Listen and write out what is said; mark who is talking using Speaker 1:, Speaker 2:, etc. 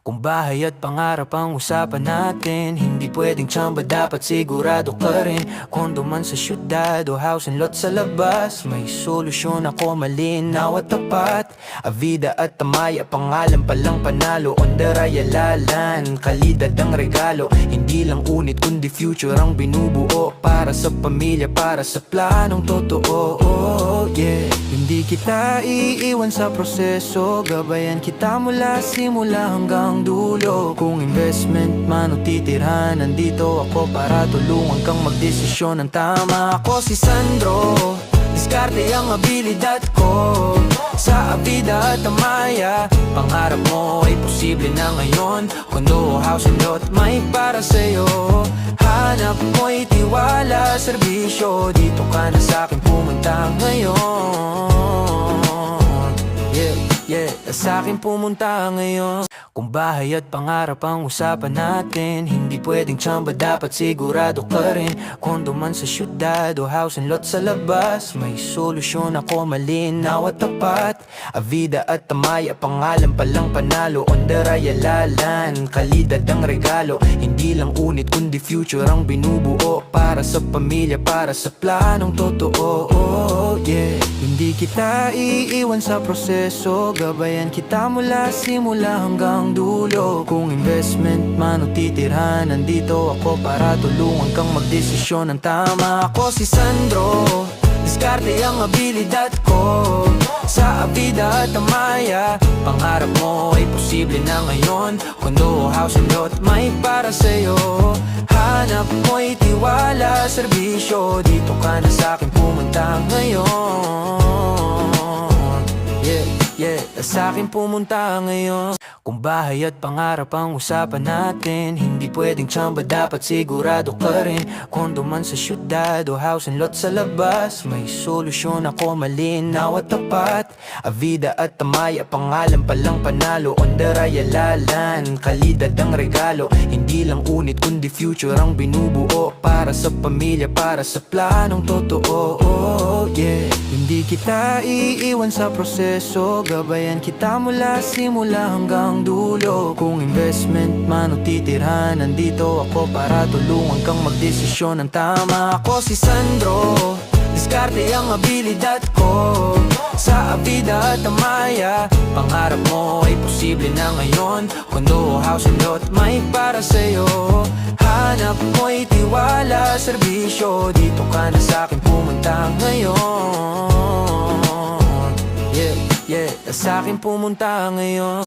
Speaker 1: Kung bahay at pangarap ang usapan natin, hindi pwedeng tsamba, dapat sigurado ka rin. Kondo man sa syudad o house and lot sa labas, may solusyon ako, malinaw at tapat. Avida at Tamaya, pangalan palang panalo. On the Rayalalan, kalidad ang regalo. Hindi lang unit kundi future ang binubuo. Para sa pamilya, para sa planong totoo. Yeah. Hindi kita iiwan sa proseso, gabayan kita mula simula hanggang dulo. Kung investment man o titirhan, nandito ako para tulungan kang magdesisyon ng tama. Ako si Sandro, diskarte ang abilidad ko. Sa Avida at Tamaya, pangarap mo ay posible na ngayon. Kondo, house and lot, may para sa'yo. Hanap mo'y tiwala, serbisyo, dito ka na sa'kin pumunta ngayon. Yeah, sa'kin pumunta ngayon. Kung bahay at pangarap ang usapan natin, hindi pwedeng tsamba, dapat sigurado ka rin. Kondo man sa syudad o house and lot sa labas, may solusyon ako, malinaw at tapat. Avida at Tamaya, pangalan palang panalo. On the Rayalalan, kalidad ang regalo. Hindi lang unit kundi future ang binubuo. Para sa pamilya, para sa planong totoo. Yeah. Hindi kita iiwan sa proseso, gabayan kita mula simula hanggang dulo. Kung investment man o titirhan, nandito ako para tulungan kang magdesisyon ng tama. Ako si Sandro, diskarte ang abilidad ko. Sa Avida at Tamaya, pangarap mo ay posible na ngayon. Kondo, house and lot, may para sa'yo. Hanap mo'y tiwala, serbisyo, dito ka na sa'kin pumunta ngayon. Yeah, sa'kin pumunta ngayon. Kung bahay at pangarap ang usapan natin, hindi pwedeng tsamba, dapat sigurado ka rin. Kondo man sa syudad o house and lot sa labas, may solusyon ako, malinaw at tapat. Avida at Tamaya, pangalan palang panalo. On the Rayalalan, kalidad ang regalo. Hindi lang unit kundi future ang binubuo. Para sa pamilya, para sa planong totoo. Yeah. Hindi kita iiwan sa proseso, gabayan kita mula simula hanggang dulo. Kung investment man o titirhan, nandito ako para tulungan kang magdesisyon ng tama. Ako si Sandro, diskarte ang abilidad ko. Sa Avida at Tamaya, pangarap mo ay posible na ngayon. Kondo, house and lot, may para sa'yo. Hanap mo'y tiwala, serbisyo, dito ka na sa'kin pumunta ngayon. Yeah, sa'kin pumunta ngayon.